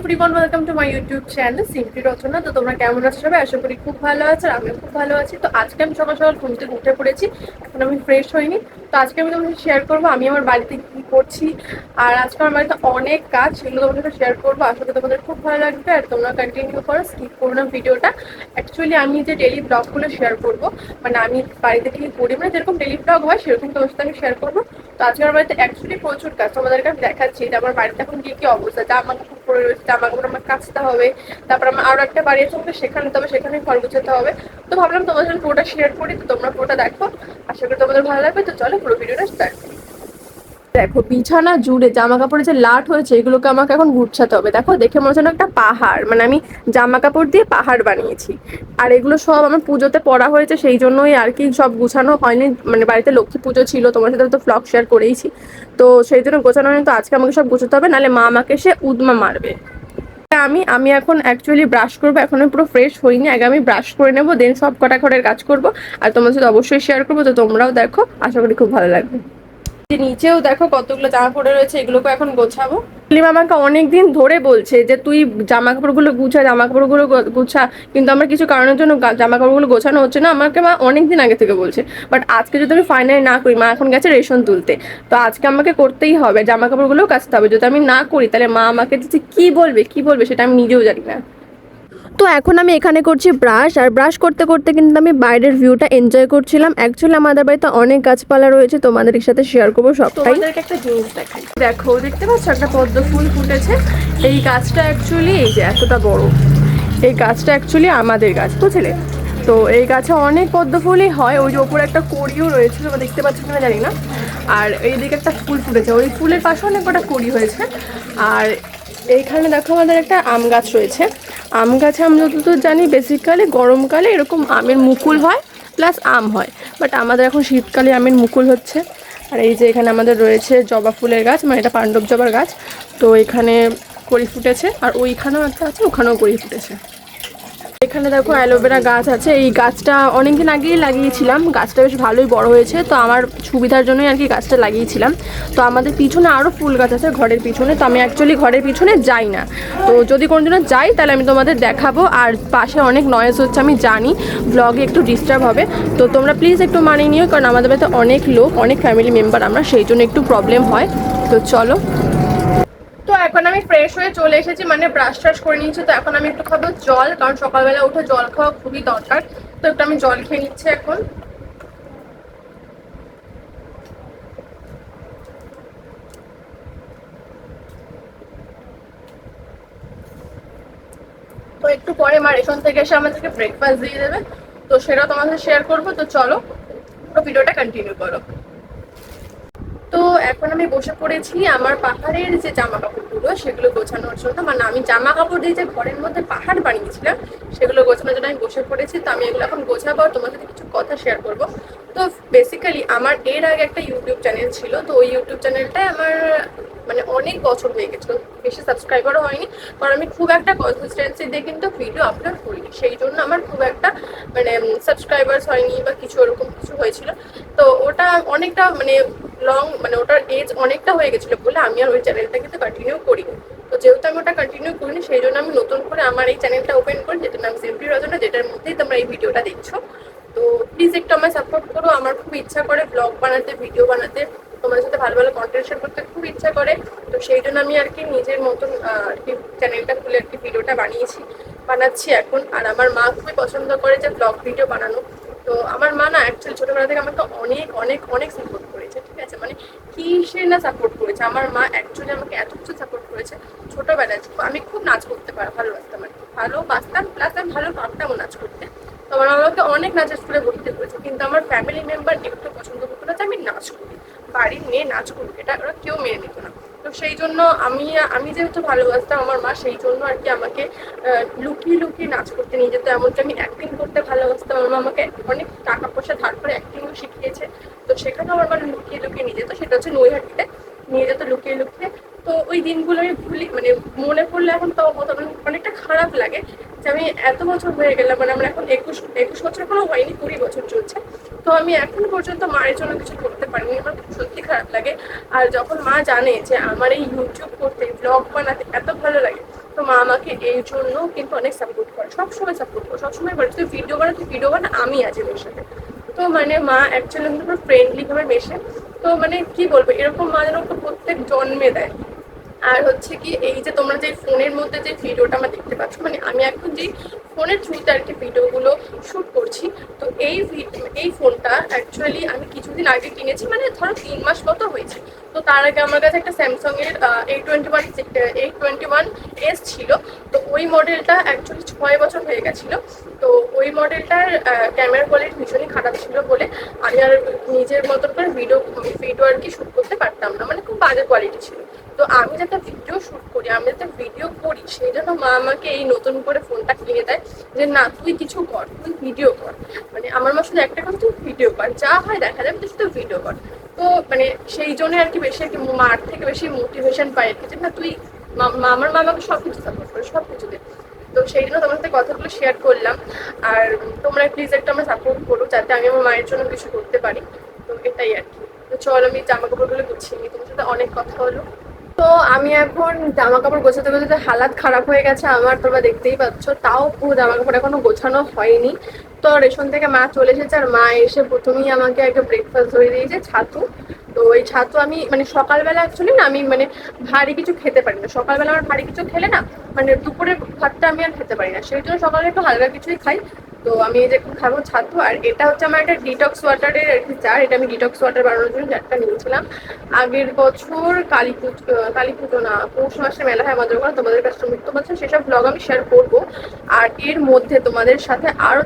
Everyone, welcome to my YouTube channel simply Rachna. তো তোমরা কেমন আছো সবাই? আশা করি খুব ভালো আছো, আর আমিও খুব ভালো আছি। তো আজকে আমি সকাল সকাল ঘুম থেকে উঠে পড়েছি, এখন আমি ফ্রেশ হইনি। তো আজকে আমি তোমাদের শেয়ার করবো আমি আমার বাড়িতে কি করছি, আর আজকে আমার বাড়িতে অনেক কাজ, সেগুলো তোমাদের সাথে শেয়ার করবো। আশা করি তোমাদের খুব ভালো লাগবে, আর তোমরা কন্টিনিউ করো, স্কিপ করো না ভিডিওটা। অ্যাকচুয়ালি আমি যে ডেলি ব্লগগুলো শেয়ার করবো, মানে আমি বাড়িতে কি করি, মানে যেরকম ডেলি ব্লগ হয় সেরকম তোমার সাথে আমি শেয়ার করবো। তো আজকে আমার বাড়িতে অ্যাকচুয়ালি প্রচুর কাজ, তোমাদেরকে আমি দেখাচ্ছি যে আমার বাড়িতে এখন কি কি অবস্থা। জামা কাপড় পরে রয়েছে, জামা কাপড় আমার কাচতে হবে, তারপর আমার আরো একটা বাড়ি আছে আমাকে সেখানে, তবে সেখানে ঘর গুছাতে হবে। তো ভাবলাম তোমাদের সাথে পুরোটা শেয়ার করি, তো তোমরা পুরোটা দেখো, আশা করি তোমাদের ভালো লাগবে। তো চলো পুরো ভিডিওটা স্টার্ট করি। দেখো বিছানা জুড়ে জামা কাপড়ে যে লাট হয়েছে, এগুলোকে আমাকে এখন গুছাতে হবে। দেখো দেখে মনে হচ্ছে না একটা পাহাড়, মানে আমি জামা কাপড় দিয়ে পাহাড় বানিয়েছি। আর এগুলো সব আমার পুজোতে পড়া হয়েছে, সেই জন্যই আর কি সব গুছানো হয়নি। মানে বাড়িতে লক্ষ্মী পুজো ছিল, তোমার সাথে তো ব্লগ শেয়ার করেইছি, তো সেই জন্য গোছানো হয়নি। তো আজকে আমাকে সব গুছাতে হবে, নাহলে মা আমাকে সে উদমা মারবে। আমি আমি এখন অ্যাকচুয়ালি ব্রাশ করবো, এখন আমি পুরো ফ্রেশ হইনি, আগে আমি ব্রাশ করে নেবো, দেন সব কটা ঘরের কাজ করবো। আর তোমার সাথে অবশ্যই শেয়ার করবো, তো তোমরাও দেখো, আশা করি খুব ভালো লাগবে। নিচেও দেখো কতগুলো জামা পড়ে রয়েছে, এগুলোকে এখন গোছাবো। লিমা আমাকে অনেকদিন ধরে বলছে যে তুই জামা কাপড়গুলো গুছা, জামা কাপড়গুলো গুছা, কিন্তু আমার কিছু কারণের জন্য জামা কাপড়গুলো গোছানো হচ্ছে না। আমাকে মা অনেকদিন আগে থেকে বলছে, বাট আজকে যদি আমি ফাইনালি না করি, মা এখন গেছে রেশন তুলতে, তো আজকে আমাকে করতেই হবে, জামা কাপড়গুলোও কাচতে হবে। যদি আমি না করি তাহলে মা আমাকে যে কি বলবে সেটা আমি নিজেও জানি না। তো এখন আমি এখানে করছি ব্রাশ, আর ব্রাশ করতে করতে কিন্তু আমি বাইরের ভিউটা এনজয় করছিলাম। অ্যাকচুয়ালি আমাদের বাড়িতে অনেক গাছপালা রয়েছে, তোমাদের সাথে শেয়ার করবো সবটাই। তোমাদেরকে একটা জিনিস দেখাই, দেখো দেখতে পাচ্ছ একটা পদ্ম ফুল ফুটেছে। এই গাছটা অ্যাকচুয়ালি এই যে এতটা বড়, এই গাছটা অ্যাকচুয়ালি আমাদের গাছ, বুঝলে? তো এই গাছে অনেক পদ্ম ফুলই হয়। ওই যে ওপরে একটা কড়িও রয়েছে, তোমরা দেখতে পাচ্ছ কিনা জানি না। আর এইদিকে একটা ফুল ফুটেছে, ওই ফুলের পাশে অনেক কটা কড়ি হয়েছে। আর এইখানে দেখো আমাদের একটা আম গাছ রয়েছে। আম গাছে আমরা যতদূর জানি বেসিক্যালি গরমকালে এরকম আমের মুকুল হয়, প্লাস আম হয়, বাট আমাদের এখন শীতকালে আমের মুকুল হচ্ছে। আর এই যে এখানে আমাদের রয়েছে জবা ফুলের গাছ, মানে এটা পাণ্ডব জবার গাছ। তো এখানে কড়ি ফুটেছে, আর ওইখানেও একটা আছে, ওখানেও কড়ি ফুটেছে। এখানে দেখো অ্যালোভেরা গাছ আছে, এই গাছটা অনেকদিন আগেই লাগিয়েছিলাম, গাছটা বেশ ভালোই বড় হয়েছে, তো আমার সুবিধার জন্যই আর কি গাছটা লাগিয়েছিলাম। তো আমাদের পিছনে আরও ফুল গাছ আছে ঘরের পিছনে, তো আমি অ্যাকচুয়ালি ঘরের পিছনে যাই না, তো যদি কোনোদিনও যাই তাহলে আমি তোমাদের দেখাবো। আর পাশে অনেক নয়েজ হচ্ছে, আমি জানি ব্লগে একটু ডিস্টার্ব হবে, তো তোমরা প্লিজ একটু মানিয়ে নিও, কারণ আমাদের বাড়িতে অনেক লোক, অনেক ফ্যামিলি মেম্বার আমরা, সেই জন্য একটু প্রবলেম হয়। তো চলো। তো এখন আমি ফ্রেশ হয়ে চলে এসেছি, মানে ব্রাশ ট্রাশ করে নিয়েছি। তো এখন আমি একটু খাবো জল, কারণ সকালবেলা উঠে জল খাওয়া খুবই দরকার। তো একটু আমি জল খেয়ে নিচ্ছি এখন। তো একটু পরে মা রেশন থেকে এসে আমাদেরকে ব্রেকফাস্ট দিয়ে দেবে, তো সেটা তোমাদের শেয়ার করবো। তো চলো পুরো ভিডিওটা কন্টিনিউ করো। তো এখন আমি বসে পড়েছি আমার পাহাড়ের যে জামা কাপড়গুলো সেগুলো গোছানোর জন্য, মানে আমি জামা কাপড় দিয়ে যে ঘরের মধ্যে পাহাড় বানিয়েছিলাম সেগুলো গোছানোর জন্য আমি বসে পড়েছি। তো আমি এগুলো এখন গোছাবো, আর তোমার সাথে কিছু কথা শেয়ার করবো। তো বেসিক্যালি আমার এর আগে একটা ইউটিউব চ্যানেল ছিল, তো ওই ইউটিউব চ্যানেলটায় আমার মানে অনেক বছর হয়ে গেছিলো, বেশি সাবস্ক্রাইবারও হয়নি, কারণ আমি খুব একটা কনসিস্টেন্সি দিয়ে কিন্তু ভিডিও আপলোড করিনি, সেই জন্য আমার খুব একটা মানে সাবস্ক্রাইবার্স হয়নি বা কিছু ওরকম কিছু হয়েছিল। তো ওটা অনেকটা মানে লং, মানে ওটার এজ অনেকটা হয়ে গেছিলো বলে আমি আর ওই চ্যানেলটা কিন্তু কন্টিনিউ করিনি। তো যেহেতু আমি ওটা কন্টিনিউ করিনি, সেই জন্য আমি নতুন করে আমার এই চ্যানেলটা ওপেন করি, যেটার নাম সিম্পলি রচনা, যেটার মধ্যেই তোমরা এই ভিডিওটা দেখছো। তো প্লিজ একটু আমায় সাপোর্ট করো, আমার খুব ইচ্ছা করে ব্লগ বানাতে, ভিডিও বানাতে, তোমাদের সাথে ভালো ভালো কন্টেন্ট শেয়ার করতে খুব ইচ্ছা করে। তো সেই জন্য আমি আর কি নিজের মতন আর কি চ্যানেলটা খুলে আর কি ভিডিওটা বানাচ্ছি এখন। আর আমার মা খুবই পছন্দ করে যে ব্লগ ভিডিও বানানো। তো আমার মা না অ্যাকচুয়ালি ছোটোবেলা থেকে আমাকে অনেক অনেক অনেক সাপোর্ট করেছে, ঠিক আছে? মানে কিসে না সাপোর্ট করেছে, আমার মা অ্যাকচুয়ালি আমাকে এত কিছু সাপোর্ট করেছে। ছোটোবেলায় আমি খুব নাচ করতে ভালোবাসতাম, আর ভালোবাসতাম, প্লাস আমি ভালো পারতামও নাচ করতে। তো আমার মা আমাকে অনেক নাচের স্কুলে ভর্তি করেছে, কিন্তু আমার ফ্যামিলি মেম্বার একটু পছন্দ করতো না যে আমি নাচ করি, বাড়ির মেয়ে নাচ করুক, এটা ওরা কেউ মেনে নিত না। তো সেই জন্য আমি যেহেতু ভালোবাসতাম আমার মা, সেই জন্য আর কি আমাকে লুকিয়ে লুকিয়ে নাচ করতে নিয়ে যেত। এমনকি আমি অ্যাক্টিং করতে ভালোবাসতাম, আমার মা আমাকে অনেক টাকা পয়সা ধার করে অ্যাক্টিংও শিখিয়েছে। তো সেখানে আমার মা লুকিয়ে লুকিয়ে নিয়ে যেত, সেটা হচ্ছে নৈহাটিতে নিয়ে যেত লুকিয়ে লুকিয়ে। তো ওই দিনগুলো আমি ভুলি, মানে মনে পড়লে এখন তো অনেকটা খারাপ লাগে যে আমি এত বছর হয়ে গেলাম, মানে আমরা এখন একুশ বছর এখনো হয়নি, 20 বছর চলছে। তো আমি এখনো পর্যন্ত মায়ের জন্য কিছু করতে পারিনি, আমার খুব সত্যি খারাপ লাগে। আর যখন মা জানে যে আমার এই ইউটিউব করতে, ব্লগ বানাতে এত ভালো লাগে, তো মা আমাকে এই জন্য কিন্তু অনেক সাপোর্ট করে, সবসময় সাপোর্ট করে, সবসময় বলে তুই ভিডিও বানা, তুই ভিডিও বানা, আমি আছি তোর সাথে। তো মানে মা অ্যাকচুয়ালি কিন্তু পুরো ফ্রেন্ডলি ভাবে মেশে। তো মানে কি বলবো, এরকম মা যেন প্রত্যেক জন্মে দেয়। আর হচ্ছে কি, এই যে তোমরা যে ফোনের মধ্যে যে ভিডিওটা আমার দেখতে পাচ্ছ, মানে আমি এখন যে ফোনের থ্রুতে আর কি ভিডিওগুলো শ্যুট করছি, তো এই ফোনটা অ্যাকচুয়ালি আমি কিছুদিন আগে কিনেছি, মানে ধরো 3 মাস মতো হয়েছে। তো তার আগে আমার কাছে একটা স্যামসাং এর A21 ছিল। তো ওই মডেলটা অ্যাকচুয়ালি 6 বছর হয়ে গেছিলো। তো ওই মডেলটার ক্যামেরা কোয়ালিটি ভীষণই খারাপ ছিল বলে আমি আর নিজের মতন করে ভিডিও আর কি শ্যুট করতে পারতাম না, মানে খুব বাজে কোয়ালিটি ছিল। তো আমি যাতে ভিডিও শ্যুট করি, আমি যাতে ভিডিও করি, সেই জন্য মা আমাকে এই নতুন করে ফোনটা কিনে দেয়, যে না তুই কিছু কর, তুই ভিডিও কর। মানে আমার মা শুধু একটা কথা, তুই ভিডিও কর, যা হয় দেখা যাবে, তুই শুধু ভিডিও কর। তো মানে সেই জন্য আর কি বেশি আর কি মার থেকে বেশি মোটিভেশন পাই আর কি, যে না তুই আমার মা আমাকে সব কিছু সাপোর্ট করে, সব কিছুতে। তো সেই জন্য তোমার সাথে কথাগুলো শেয়ার করলাম। আর তোমরা প্লিজ একটু আমার সাপোর্ট করো, যাতে আমি আমার মায়ের জন্য কিছু করতে পারি। তো এটাই আর কি। তো চল আমি জামা কাপড়গুলো গুছিয়ে নিই, তোমার সাথে অনেক কথা হলো। তো আমি এখন জামা কাপড় গোছাতে গোছাতে হালাত খারাপ হয়ে গেছে আমার, তোমরা দেখতেই পাচ্ছ। তাও পুরো জামা কাপড় এখনো গোছানো হয়নি। তো রেশন থেকে মা চলে এসেছে, আর মা এসে প্রথমেই আমাকে একটা ব্রেকফাস্ট ধরে দিয়েছে, ছাতু। তো ওই ছাতু আমি মানে সকালবেলা অ্যাকচুয়ালি না আমি মানে ভারী কিছু খেতে পারি না, সকালবেলা আমার ভারী কিছু খেলে না মানে দুপুরের ভাতটা আমি আর খেতে পারি না, সেই জন্য সকালে একটু হালকা কিছুই খাই। তো আমি এই যে খাবো ছাতু। আর এটা হচ্ছে আমার একটা ডিটক্স ওয়াটারের আর কি জার, এটা আমি ডিটক্স ওয়াটার বানানোর জন্য জারটা নিয়েছিলাম আগের বছর কালী পুজো না পৌষ মাসে মেলা হয় আমাদের ওখানে, তোমাদের কাছে মুক্ত পাচ্ছ, সেসব ব্লগ আমি শেয়ার করবো। আর এর মধ্যে তোমাদের সাথে আরো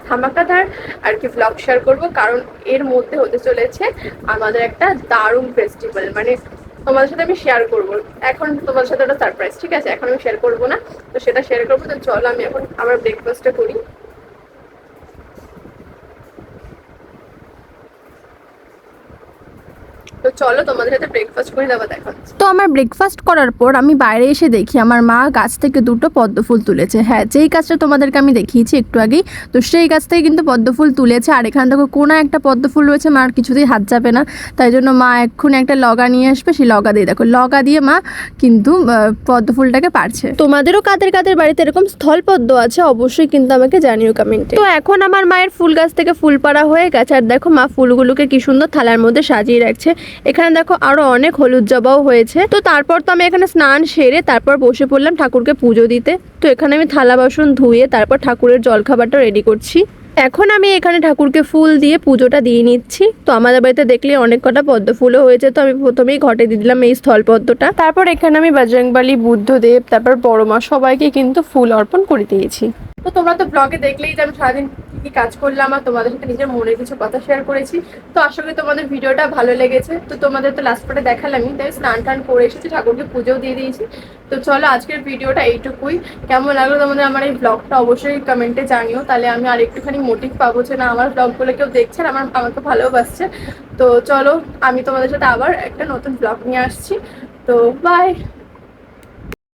ধামাকাদার আর কি ব্লগ শেয়ার করব, কারণ এর মধ্যে হতে চলেছে আমাদের একটা দারুণ ফেস্টিভ্যাল, মানে তোমাদের সাথে আমি শেয়ার করবো। এখন তোমাদের সাথে একটা সারপ্রাইজ, ঠিক আছে, এখন আমি শেয়ার করবো না, তো সেটা শেয়ার করবো। তো চলো আমি এখন আমার ব্রেকফাস্টটা করি। তো চলো তোমাদের সাথে ব্রেকফাস্ট করে দেওয়া দেখা হচ্ছে। তো আমার ব্রেকফাস্ট করার পর আমি বাইরে এসে দেখি আমার মা গাছ থেকে দুটো পদ্ম ফুল তুলেছে। হ্যাঁ, যেই গাছটা তোমাদেরকে আমি দেখিয়েছি একটু আগেই, তো সেই গাছ থেকে কিন্তু পদ্ম ফুল তুলেছে। আর এখানে দেখো কোনা একটা পদ্ম ফুল রয়েছে, মার কিছুতেই হাত যাবে না, তাই জন্য মা এক্ষুনি একটা লগা নিয়ে আসবে, সেই লগা দিয়ে দেখো লগা দিয়ে মা কিন্তু পদ্ম ফুলটাকে পারছে। তোমাদেরও কাদের কাদের বাড়িতে এরকম স্থল পদ্ম আছে অবশ্যই কিন্তু আমাকে জানিও কমেন্টে। তো এখন আমার মায়ের ফুল গাছ থেকে ফুল পাড়া হয়ে গেছে, আর দেখো মা ফুলগুলোকে কি সুন্দর থালার মধ্যে সাজিয়ে রাখছে। এখানে দেখো আরো অনেক হলুদ জবাও হয়েছে। তো তারপর তো আমি এখানে স্নান সেরে তারপর বসে পড়লাম ঠাকুরকে পুজো দিতে। তো এখানে আমি থালা বাসন ধুয়ে তারপর ঠাকুরের জলখাবারটা রেডি করছি। এখন আমি এখানে ঠাকুরকে ফুল দিয়ে পুজোটা দিয়ে নিচ্ছি। তো আমাদের বাড়িতে দেখলে অনেক কটা পদ্ম ফুলও হয়েছে, তো আমি প্রথমেই ঘটে দিয়ে দিলাম এই স্থল পদ্মটা। তারপর এখানে আমি বজরংবলী, বুদ্ধদেব, তারপর বড় মা সবাইকে কিন্তু ফুল অর্পণ করে দিয়েছি। তো তোমরা তো ব্লগে দেখলেই যে আমি সারাদিন কি কি কাজ করলাম আর তোমাদের সাথে নিজের মনের কিছু কথা শেয়ার করেছি। তো আশা করি তোমাদের ভিডিওটা ভালো লেগেছে। তো তোমাদের তো লাস্ট পার্টে দেখালামই, তাই স্নান টান করে এসেছি, ঠাকুরকে পুজোও দিয়ে দিয়েছি। তো চলো আজকের ভিডিওটা এইটুকুই। কেমন লাগলো তোমাদের আমার এই ব্লগটা অবশ্যই কমেন্টে জানিও, তাহলে আমি আর একটুখানি মোটিভ পাবো যে না আমার ব্লগগুলো কেউ দেখছে আর আমাকে ভালোবাসছে। তো চলো আমি তোমাদের সাথে আবার একটা নতুন ব্লগ নিয়ে আসছি। তো বাই।